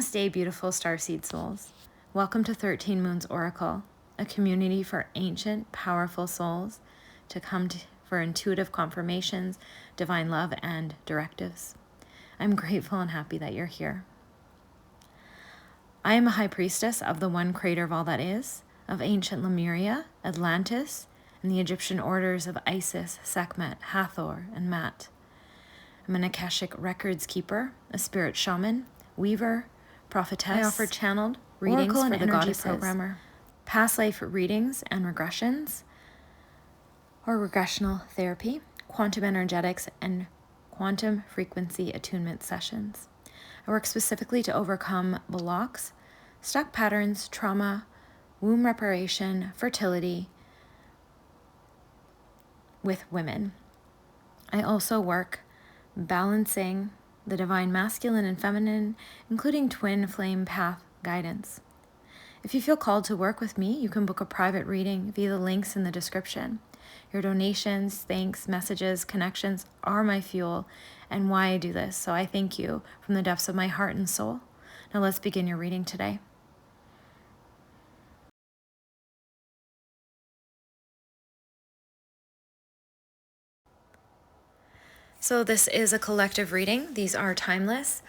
Namaste, beautiful starseed souls. Welcome to 13 Moons Oracle, a community for ancient, powerful souls to come for intuitive confirmations, divine love, and directives. I'm grateful and happy that you're here. I am a high priestess of the one creator of all that is, of ancient Lemuria, Atlantis, and the Egyptian orders of Isis, Sekhmet, Hathor, and Mat. I'm an Akashic records keeper, a spirit shaman, weaver, prophetess. I offer channeled readings Oracle for the goddess programmer, past life readings and regressions, or regressional therapy, quantum energetics, and quantum frequency attunement sessions. I work specifically to overcome blocks, stuck patterns, trauma, womb reparation, fertility with women. I also work balancing the divine masculine and feminine, including twin flame path guidance. If you feel called to work with me, you can book a private reading via the links in the description. Your donations, thanks, messages, connections are my fuel and why I do this, so I thank you from the depths of my heart and soul. Now let's begin your reading today. So this is a collective reading. These are timeless.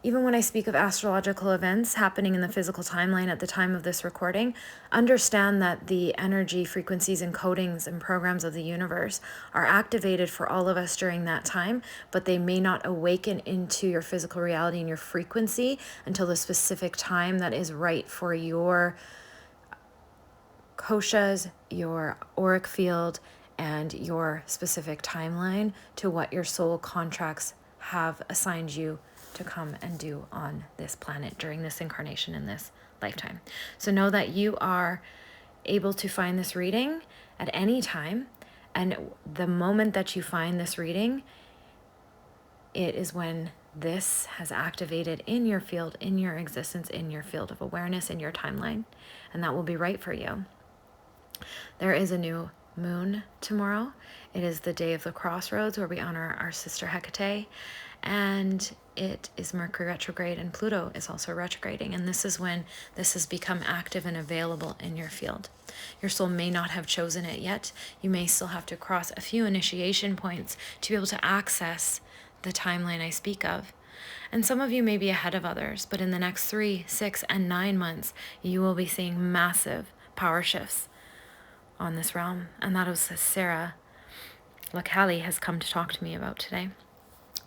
Even when I speak of astrological events happening in the physical timeline at the time of this recording, understand that the energy, frequencies, and codings and programs of the universe are activated for all of us during that time, but they may not awaken into your physical reality and your frequency until the specific time that is right for your koshas, your auric field, and your specific timeline to what your soul contracts have assigned you to come and do on this planet during this incarnation in this lifetime. So know that you are able to find this reading at any time, and the moment that you find this reading, it is when this has activated in your field, in your existence, in your field of awareness, in your timeline, and that will be right for you. There is a new moon tomorrow. It is the day of the crossroads where we honor our sister Hecate, and it is Mercury retrograde, and Pluto is also retrograding, and this is when this has become active and available in your field. Your soul may not have chosen it yet. You may still have to cross a few initiation points to be able to access the timeline I speak of. And some of you may be ahead of others, but in the next 3, 6, and 9 months, you will be seeing massive power shifts on this realm, and that is Sarah Lacali has come to talk to me about today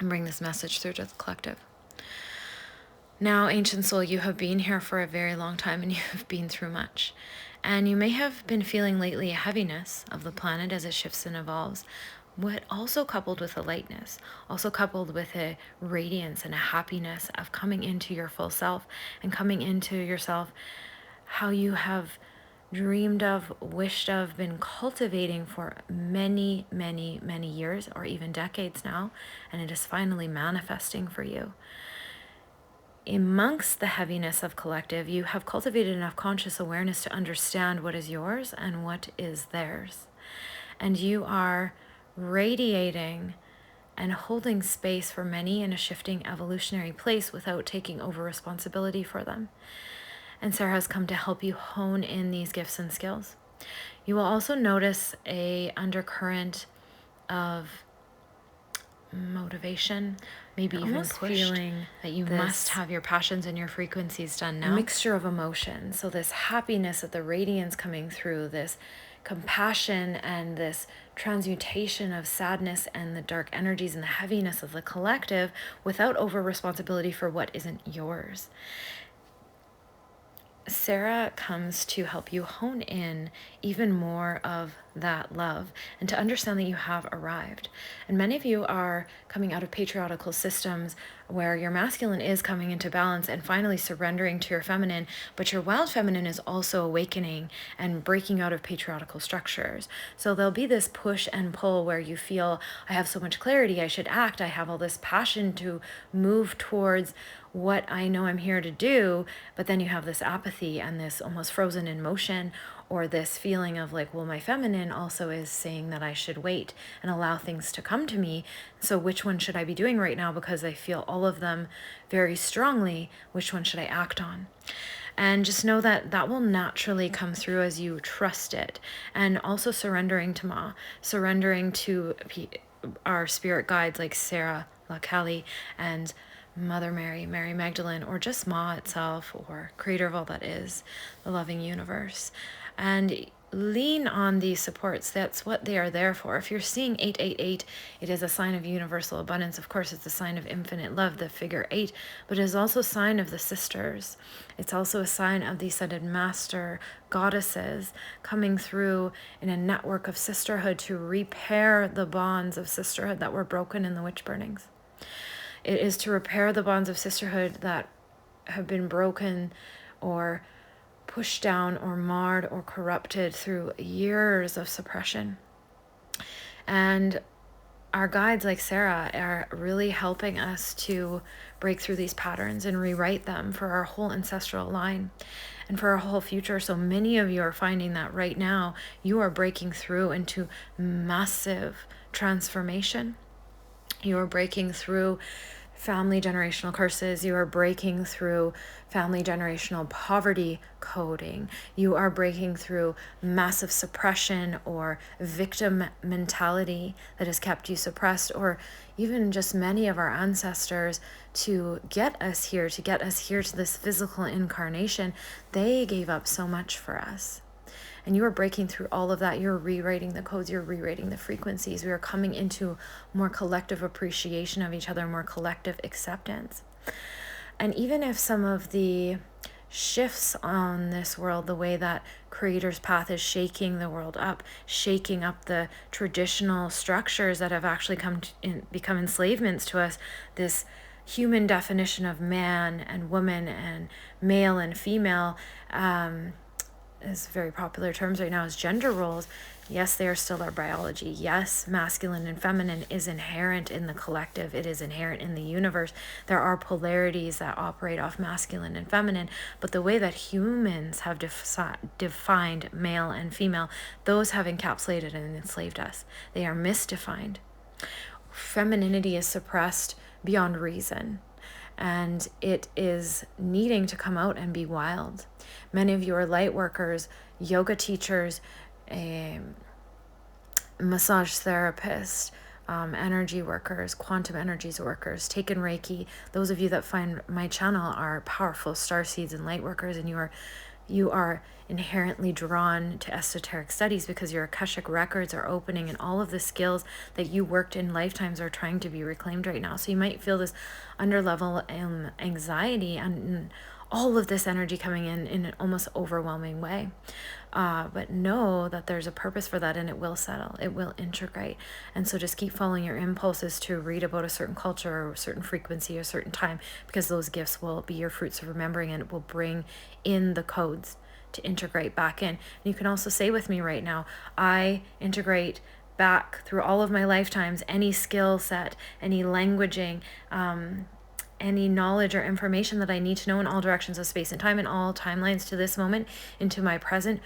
and bring this message through to the collective. Now, ancient soul, you have been here for a very long time and you have been through much, and you may have been feeling lately a heaviness of the planet as it shifts and evolves, but also coupled with a lightness, also coupled with a radiance and a happiness of coming into your full self and coming into yourself how you have dreamed of, wished of, been cultivating for many, many, many years or even decades now, and it is finally manifesting for you. Amongst the heaviness of collective, you have cultivated enough conscious awareness to understand what is yours and what is theirs. And you are radiating and holding space for many in a shifting evolutionary place without taking over responsibility for them. And Sarah has come to help you hone in these gifts and skills. You will also notice a undercurrent of motivation, maybe even feeling that you must have your passions and your frequencies done now. A mixture of emotions. So this happiness of the radiance coming through, this compassion and this transmutation of sadness and the dark energies and the heaviness of the collective without over responsibility for what isn't yours. Sarah comes to help you hone in even more of that love and to understand that you have arrived. And many of you are coming out of patriarchal systems where your masculine is coming into balance and finally surrendering to your feminine, but your wild feminine is also awakening and breaking out of patriarchal structures. So there'll be this push and pull where you feel, I have so much clarity, I should act, I have all this passion to move towards what I know I'm here to do, but then you have this apathy and this almost frozen in motion, or this feeling of like, well, my feminine also is saying that I should wait and allow things to come to me. So which one should I be doing right now? Because I feel all of them very strongly. Which one should I act on? And just know that that will naturally come through as you trust it. And also surrendering to Ma, surrendering to our spirit guides like Sarah, La Kelly, and Mother Mary, Mary Magdalene, or just Ma itself, or creator of all that is, the loving universe. And lean on these supports. That's what they are there for. If you're seeing 888, it is a sign of universal abundance. Of course, it's a sign of infinite love, the figure 8, but it is also a sign of the sisters. It's also a sign of the ascended master goddesses coming through in a network of sisterhood to repair the bonds of sisterhood that were broken in the witch burnings. It is to repair the bonds of sisterhood that have been broken or pushed down or marred or corrupted through years of suppression. And our guides like Sarah are really helping us to break through these patterns and rewrite them for our whole ancestral line and for our whole future. So many of you are finding that right now you are breaking through into massive transformation. You are breaking through family generational curses. You are breaking through family generational poverty coding. You are breaking through massive suppression or victim mentality that has kept you suppressed, or even just many of our ancestors to get us here to this physical incarnation. They gave up so much for us. And you are breaking through all of that. You're rewriting the codes. You're rewriting the frequencies. We are coming into more collective appreciation of each other, more collective acceptance. And even if some of the shifts on this world, the way that Creator's path is shaking the world up, shaking up the traditional structures that have actually become enslavements to us, this human definition of man and woman and male and female, is very popular terms right now as gender roles. Yes, they are still our biology. Yes, masculine and feminine is inherent in the collective. It is inherent in the universe. There are polarities that operate off masculine and feminine, but the way that humans have defined male and female, those have encapsulated and enslaved us. They are misdefined. Femininity is suppressed beyond reason, and it is needing to come out and be wild. Many of you are light workers, yoga teachers, massage therapists, energy workers, quantum energies workers, taken Reiki. Those of you that find my channel are powerful starseeds and light workers, and you are inherently drawn to esoteric studies because your Akashic records are opening and all of the skills that you worked in lifetimes are trying to be reclaimed right now. So you might feel this underlevel anxiety and all of this energy coming in an almost overwhelming way. But know that there's a purpose for that, and it will settle. It will integrate. And so just keep following your impulses to read about a certain culture or a certain frequency or a certain time, because those gifts will be your fruits of remembering, and it will bring in the codes to integrate back in. And you can also say with me right now, I integrate back through all of my lifetimes any skill set, any languaging, any knowledge or information that I need to know in all directions of space and time, in all timelines to this moment, into my present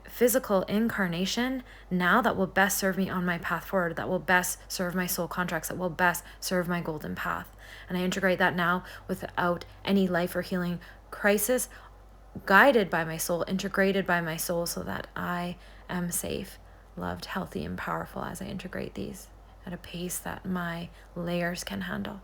physical incarnation now, that will best serve me on my path forward, that will best serve my soul contracts, that will best serve my golden path. And I integrate that now without any life or healing crisis, guided by my soul, integrated by my soul, so that I am safe, loved, healthy, and powerful as I integrate these at a pace that my layers can handle.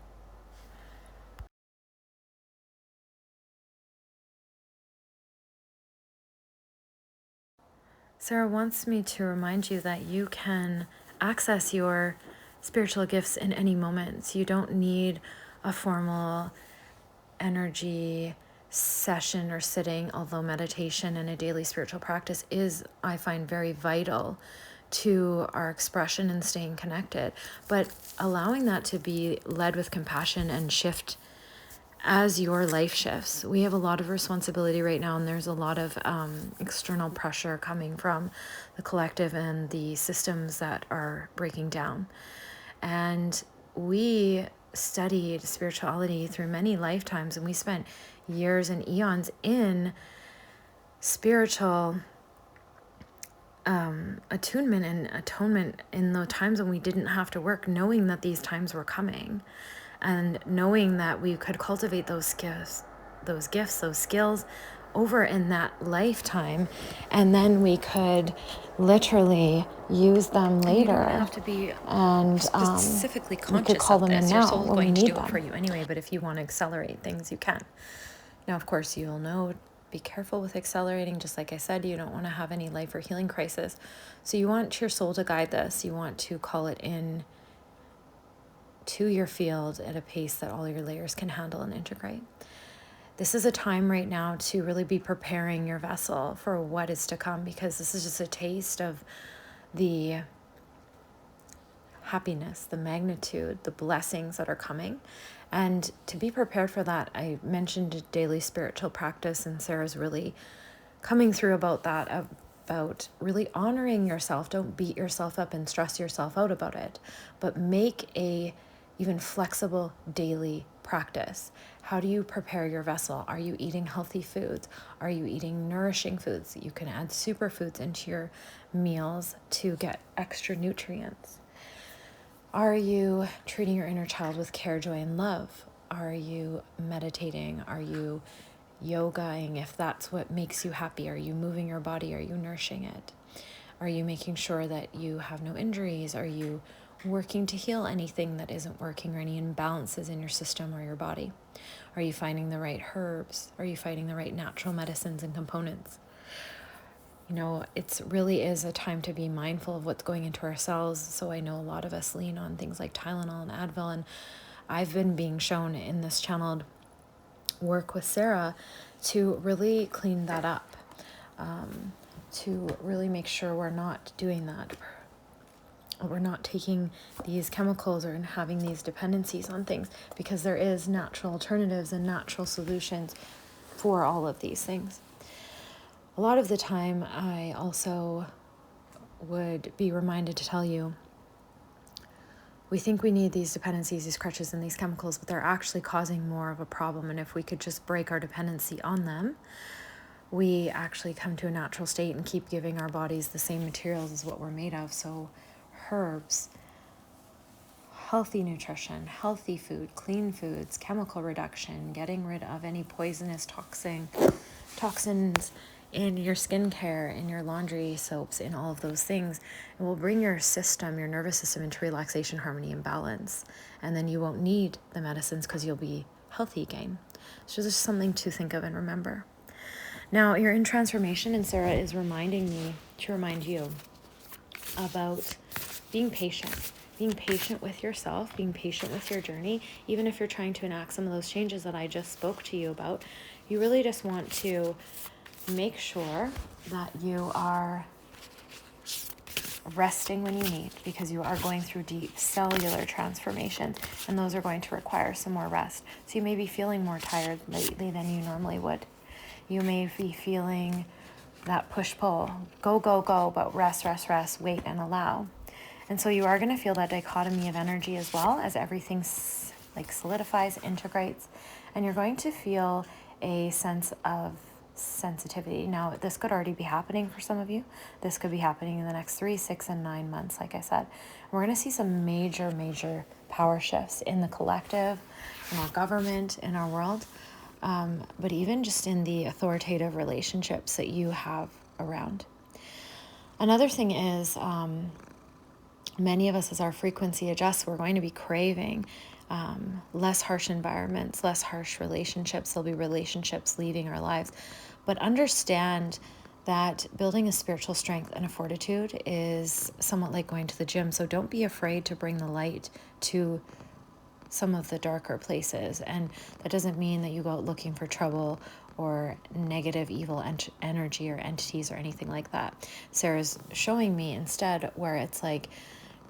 Sarah wants me to remind you that you can access your spiritual gifts in any moment. You don't need a formal energy session or sitting, although meditation and a daily spiritual practice is, I find, very vital to our expression and staying connected. But allowing that to be led with compassion and shift as your life shifts. We have a lot of responsibility right now, and there's a lot of external pressure coming from the collective and the systems that are breaking down. And we studied spirituality through many lifetimes, and we spent years and eons in spiritual attunement and atonement in the times when we didn't have to work, knowing that these times were coming, and knowing that we could cultivate those gifts, those skills over in that lifetime, and then we could literally use them later. And you don't have to be and specifically conscious of this. Your soul is going to do it for you anyway, but if you want to accelerate things, you can. Now, of course, you'll know, be careful with accelerating. Just like I said, you don't want to have any life or healing crisis. So you want your soul to guide this. You want to call it in to your field at a pace that all your layers can handle and integrate. This is a time right now to really be preparing your vessel for what is to come, because this is just a taste of the happiness, the magnitude, the blessings that are coming. And to be prepared for that, I mentioned daily spiritual practice, and Sarah's really coming through about that, about really honoring yourself. Don't beat yourself up and stress yourself out about it, but make a even flexible daily practice. How do you prepare your vessel? Are you eating healthy foods? Are you eating nourishing foods? You can add superfoods into your meals to get extra nutrients. Are you treating your inner child with care, joy, and love? Are you meditating? Are you yogaing if that's what makes you happy? Are you moving your body? Are you nourishing it? Are you making sure that you have no injuries? Are you working to heal anything that isn't working, or any imbalances in your system or your body? Are you finding the right herbs? Are you finding the right natural medicines and components? You know, it really is a time to be mindful of what's going into our cells. So I know a lot of us lean on things like Tylenol and Advil, and I've been being shown in this channeled work with Sarah to really clean that up, to really make sure we're not doing that. We're not taking these chemicals or having these dependencies on things, because there is natural alternatives and natural solutions for all of these things. A lot of the time, I also would be reminded to tell you, we think we need these dependencies, these crutches, and these chemicals, but they're actually causing more of a problem. And if we could just break our dependency on them, we actually come to a natural state and keep giving our bodies the same materials as what we're made of. So herbs, healthy nutrition, healthy food, clean foods, chemical reduction, getting rid of any poisonous toxins in your skincare, in your laundry soaps, in all of those things. It will bring your system, your nervous system, into relaxation, harmony, and balance. And then you won't need the medicines because you'll be healthy again. So there's something to think of and remember. Now, you're in transformation, and Sarah is reminding me to remind you about being patient with yourself, being patient with your journey. Even if you're trying to enact some of those changes that I just spoke to you about, you really just want to make sure that you are resting when you need, because you are going through deep cellular transformations, and those are going to require some more rest. So you may be feeling more tired lately than you normally would. You may be feeling that push-pull, go, but rest, wait, and allow. And so you are going to feel that dichotomy of energy as well, as everything like solidifies, integrates, and you're going to feel a sense of sensitivity. Now, this could already be happening for some of you. This could be happening in the next 3, 6, and 9 months, like I said. We're going to see some major power shifts in the collective, in our government, in our world, but even just in the authoritative relationships that you have around. Another thing is, many of us, as our frequency adjusts, we're going to be craving less harsh environments, less harsh relationships. There'll be relationships leaving our lives. But understand that building a spiritual strength and a fortitude is somewhat like going to the gym. So don't be afraid to bring the light to some of the darker places. And that doesn't mean that you go out looking for trouble or negative, evil energy or entities or anything like that. Sarah's showing me instead where it's like,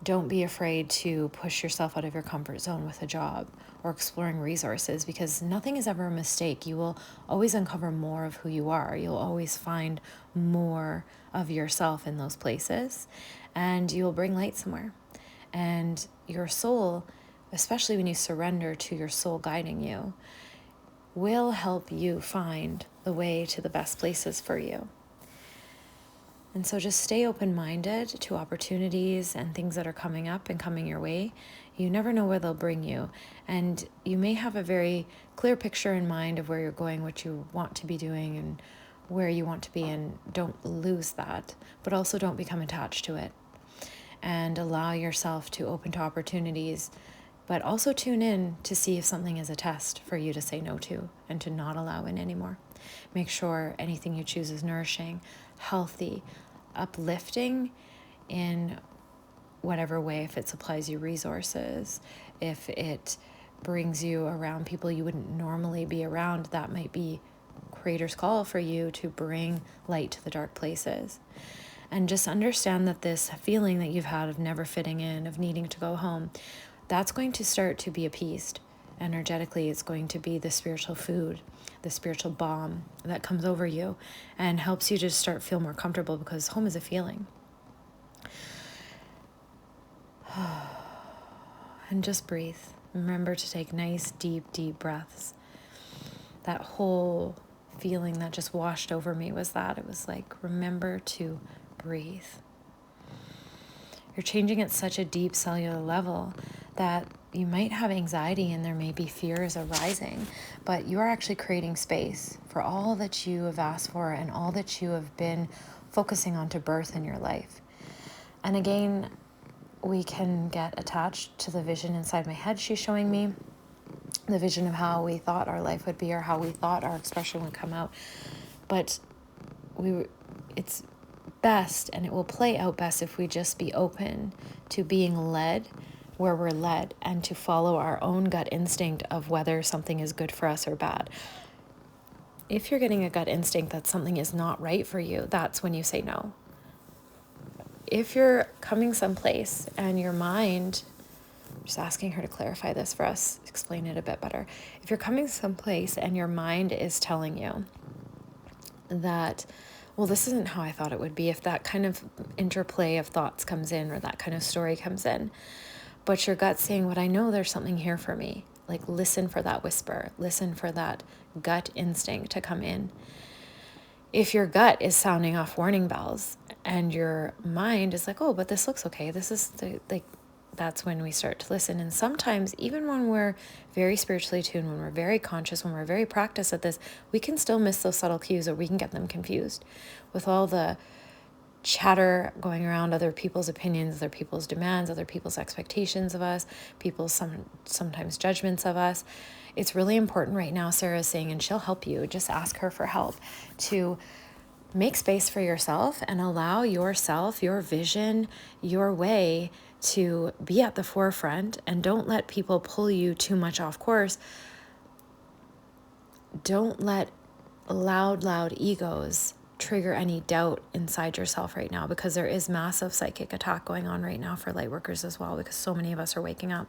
don't be afraid to push yourself out of your comfort zone with a job or exploring resources, because nothing is ever a mistake. You will always uncover more of who you are. You'll always find more of yourself in those places, and you'll bring light somewhere. And your soul, especially when you surrender to your soul guiding you, will help you find the way to the best places for you. And so just stay open-minded to opportunities and things that are coming up and coming your way. You never know where they'll bring you. And you may have a very clear picture in mind of where you're going, what you want to be doing, and where you want to be. And don't lose that, but also don't become attached to it. And allow yourself to open to opportunities, but also tune in to see if something is a test for you to say no to and to not allow in anymore. Make sure anything you choose is nourishing, healthy, uplifting in whatever way, if it supplies you resources, if it brings you around people you wouldn't normally be around, that might be Creator's call for you to bring light to the dark places. And just understand that this feeling that you've had of never fitting in, of needing to go home, that's going to start to be appeased. Energetically, it's going to be the spiritual food, the spiritual balm that comes over you and helps you to start feel more comfortable, because home is a feeling. And just breathe. Remember to take nice, deep, deep breaths. That whole feeling that just washed over me was that. It was like, remember to breathe. You're changing at such a deep cellular level that you might have anxiety and there may be fears arising, but you are actually creating space for all that you have asked for and all that you have been focusing on to birth in your life. And again, we can get attached to the vision inside my head she's showing me, the vision of how we thought our life would be or how we thought our expression would come out. But it's best, and it will play out best, if we just be open to being led where we're led and to follow our own gut instinct of whether something is good for us or bad. If you're getting a gut instinct that something is not right for you, that's when you say no. If you're coming someplace and your mind, just asking her to clarify this for us, explain it a bit better. If you're coming someplace and your mind is telling you that, well, this isn't how I thought it would be, if that kind of interplay of thoughts comes in or that kind of story comes in, but your gut's saying, what I know, there's something here for me. Like, listen for that whisper, listen for that gut instinct to come in. If your gut is sounding off warning bells and your mind is like, oh, but this looks okay, this is that's when we start to listen. And sometimes, even when we're very spiritually tuned, when we're very conscious, when we're very practiced at this, we can still miss those subtle cues, or we can get them confused with all the chatter going around, other people's opinions, other people's demands, other people's expectations of us, people's sometimes judgments of us. It's really important right now, Sarah is saying, and she'll help you, just ask her for help, to make space for yourself and allow yourself, your vision, your way to be at the forefront, and don't let people pull you too much off course. Don't let loud egos trigger any doubt inside yourself right now, because there is massive psychic attack going on right now for light workers as well, because so many of us are waking up,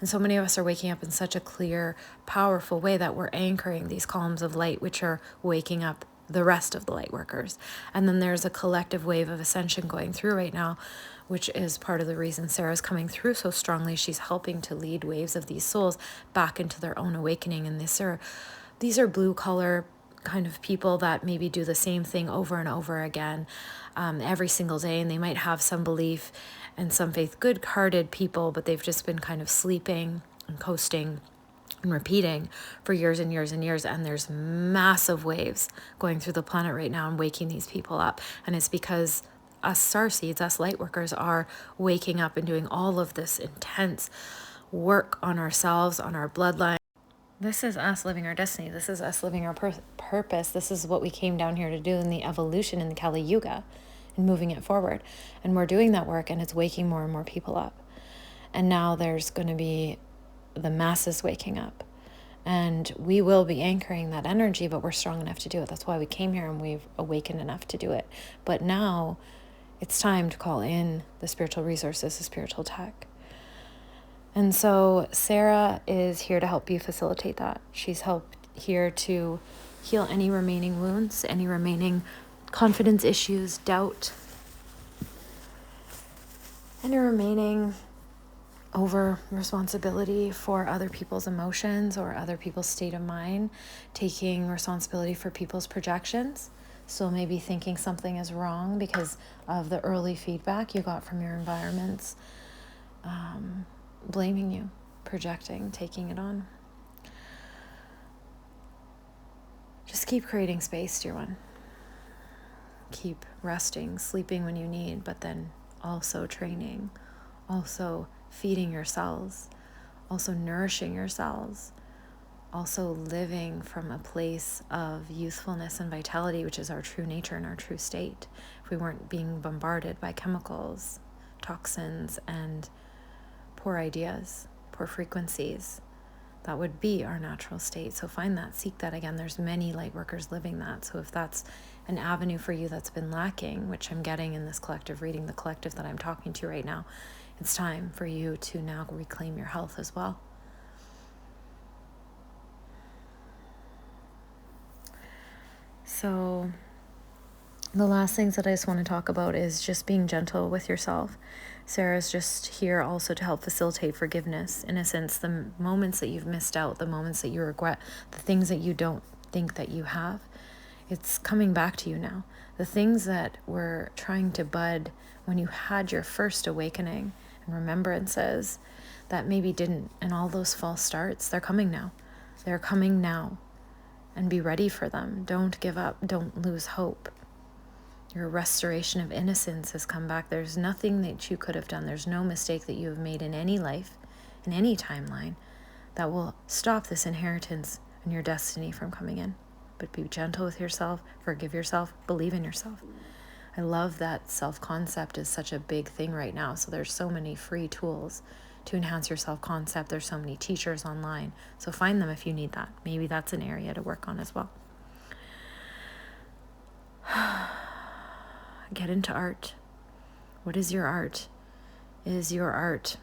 and so many of us are waking up in such a clear, powerful way that we're anchoring these columns of light, which are waking up the rest of the light workers. And then there's a collective wave of ascension going through right now, which is part of the reason Sarah's coming through so strongly. She's helping to lead waves of these souls back into their own awakening. And these are blue collar kind of people that maybe do the same thing over and over again every single day. And they might have some belief and some faith, good-hearted people, but they've just been kind of sleeping and coasting and repeating for years and years and years. And there's massive waves going through the planet right now and waking these people up. And it's because us starseeds, us light workers, are waking up and doing all of this intense work on ourselves, on our bloodline. This is us living our destiny. This is us living our purpose. This is what we came down here to do in the evolution in the Kali Yuga and moving it forward. And we're doing that work, and it's waking more and more people up. And now there's going to be the masses waking up. And we will be anchoring that energy, but we're strong enough to do it. That's why we came here, and we've awakened enough to do it. But now it's time to call in the spiritual resources, the spiritual tech. And so Sarah is here to help you facilitate that. She's here to heal any remaining wounds, any remaining confidence issues, doubt, any remaining over responsibility for other people's emotions or other people's state of mind, taking responsibility for people's projections. Still maybe thinking something is wrong because of the early feedback you got from your environments, blaming you, projecting, taking it on. Just keep creating space, dear one. Keep resting, sleeping when you need, but then also training, also feeding your cells, also nourishing your cells, also living from a place of youthfulness and vitality, which is our true nature and our true state. If we weren't being bombarded by chemicals, toxins, and poor ideas, poor frequencies, that would be our natural state. So find that, seek that again. There's many light workers living that. So if that's an avenue for you that's been lacking, which I'm getting in this collective reading, the collective that I'm talking to right now, it's time for you to now reclaim your health as well. So the last things that I just want to talk about is just being gentle with yourself. Sarah's just here also to help facilitate forgiveness. In a sense, the moments that you've missed out, the moments that you regret, the things that you don't think that you have, it's coming back to you now. The things that were trying to bud when you had your first awakening and remembrances that maybe didn't, and all those false starts, they're coming now. They're coming now. And be ready for them. Don't give up. Don't lose hope. Your restoration of innocence has come back. There's nothing that you could have done. There's no mistake that you have made in any life, in any timeline, that will stop this inheritance and your destiny from coming in. But be gentle with yourself, forgive yourself, believe in yourself. I love that self-concept is such a big thing right now. So there's so many free tools to enhance your self-concept. There's so many teachers online. So find them if you need that. Maybe that's an area to work on as well. Get into art. What is your art? Is your art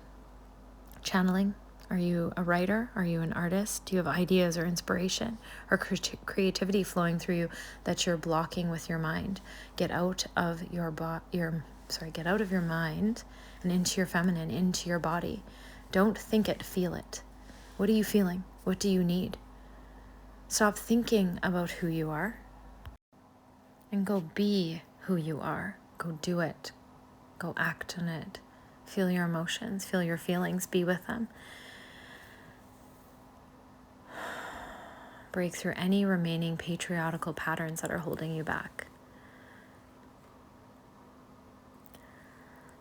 channeling? Are you a writer? Are you an artist? Do you have ideas or inspiration or creativity flowing through you that you're blocking with your mind? Get out of get out of your mind and into your feminine, into your body. Don't think it, feel it. What are you feeling? What do you need? Stop thinking about who you are and go be who you are. Go do it. Go act on it. Feel your emotions, feel your feelings, be with them. Break through any remaining patriarchal patterns that are holding you back.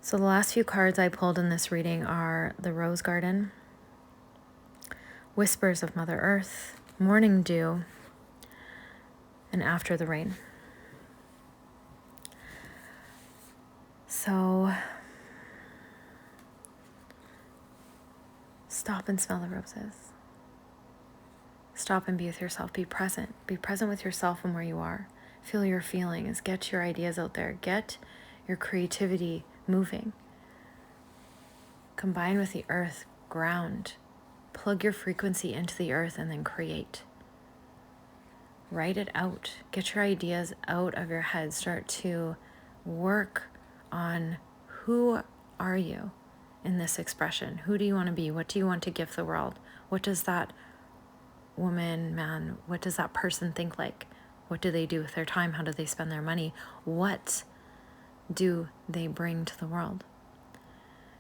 So the last few cards I pulled in this reading are the Rose Garden, Whispers of Mother Earth, Morning Dew, and After the Rain. So stop and smell the roses. Stop and be with yourself. Be present. Be present with yourself and where you are. Feel your feelings. Get your ideas out there. Get your creativity moving. Combine with the earth, ground. Plug your frequency into the earth and then create. Write it out. Get your ideas out of your head. Start to work on who are you in this expression? Who do you want to be? What do you want to give the world? What does that woman, man, what does that person think like? What do they do with their time? How do they spend their money? What do they bring to the world?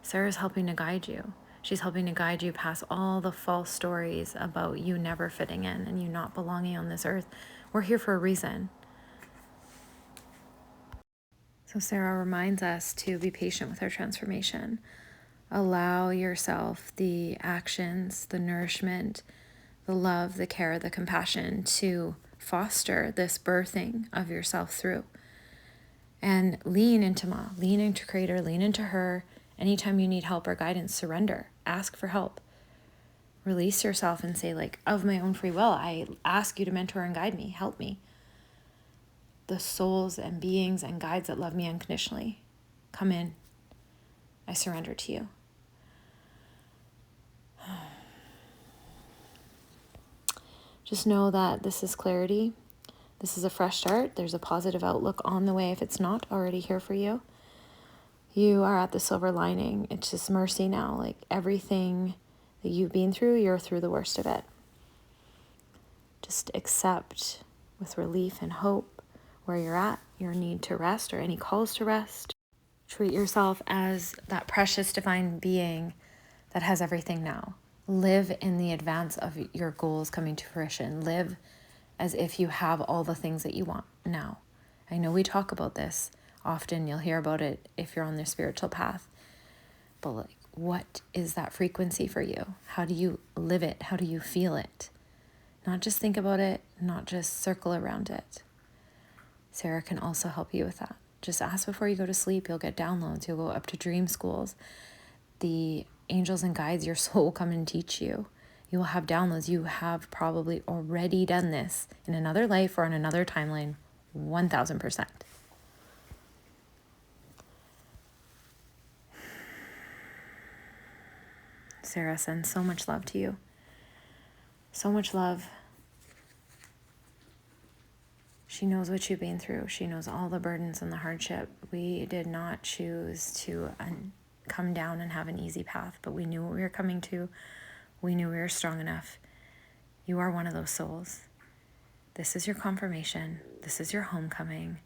Sarah's helping to guide you. She's helping to guide you past all the false stories about you never fitting in and you not belonging on this earth. We're here for a reason. So Sarah reminds us to be patient with our transformation. Allow yourself the actions, the nourishment, the love, the care, the compassion to foster this birthing of yourself through. And lean into Ma, lean into Creator, lean into her. Anytime you need help or guidance, surrender, ask for help. Release yourself and say, like, of my own free will, I ask you to mentor and guide me, help me. The souls and beings and guides that love me unconditionally, come in. I surrender to you. Just know that this is clarity. This is a fresh start. There's a positive outlook on the way if it's not already here for you. You are at the silver lining. It's just mercy now. Like everything that you've been through, you're through the worst of it. Just accept with relief and hope where you're at, your need to rest or any calls to rest. Treat yourself as that precious divine being that has everything now. Live in the advance of your goals coming to fruition. Live as if you have all the things that you want now. I know we talk about this often. You'll hear about it if you're on the spiritual path. But like, what is that frequency for you? How do you live it? How do you feel it? Not just think about it, not just circle around it. Sarah can also help you with that. Just ask before you go to sleep. You'll get downloads. You'll go up to dream schools. The angels and guides, your soul, come and teach you. You will have downloads. You have probably already done this in another life or on another timeline, 1000%. Sarah sends so much love to you. So much love. She knows what you've been through. She knows all the burdens and the hardship. We did not choose to come down and have an easy path, but we knew what we were coming to. We knew we were strong enough. You are one of those souls. This is your confirmation. This is your homecoming.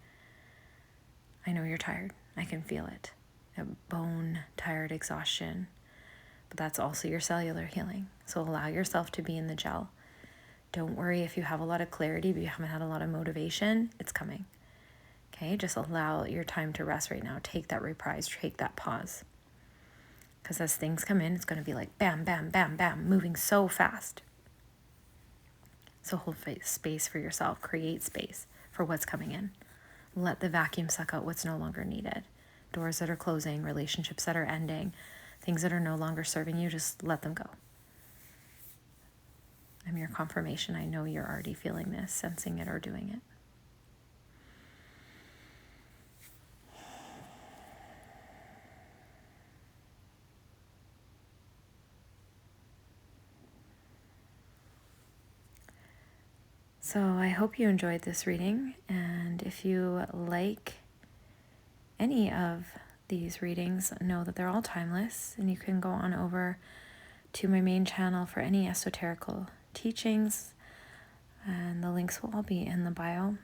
I know you're tired. I can feel it. A bone tired exhaustion. But that's also your cellular healing. So allow yourself to be in the gel. Don't worry if you have a lot of clarity, but you haven't had a lot of motivation. It's coming. Okay, just allow your time to rest right now. Take that reprise, take that pause. Because as things come in, it's going to be like bam, bam, bam, bam, moving so fast. So hold space for yourself. Create space for what's coming in. Let the vacuum suck out what's no longer needed. Doors that are closing, relationships that are ending, things that are no longer serving you, just let them go. I'm your confirmation. I know you're already feeling this, sensing it, or doing it. So I hope you enjoyed this reading, and if you like any of these readings, know that they're all timeless, and you can go on over to my main channel for any esoterical teachings, and the links will all be in the bio.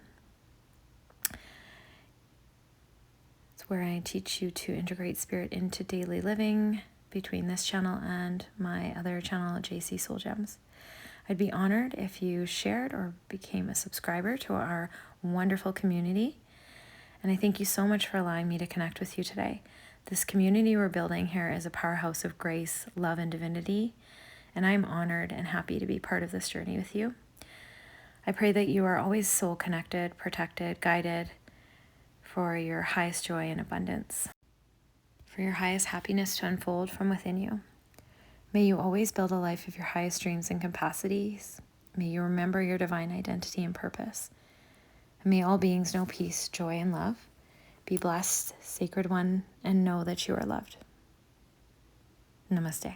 It's where I teach you to integrate spirit into daily living between this channel and my other channel, JC Soul Gems. I'd be honored if you shared or became a subscriber to our wonderful community. And I thank you so much for allowing me to connect with you today. This community we're building here is a powerhouse of grace, love, and divinity. And I'm honored and happy to be part of this journey with you. I pray that you are always soul connected, protected, guided for your highest joy and abundance, for your highest happiness to unfold from within you. May you always build a life of your highest dreams and capacities. May you remember your divine identity and purpose. And may all beings know peace, joy, and love. Be blessed, sacred one, and know that you are loved. Namaste.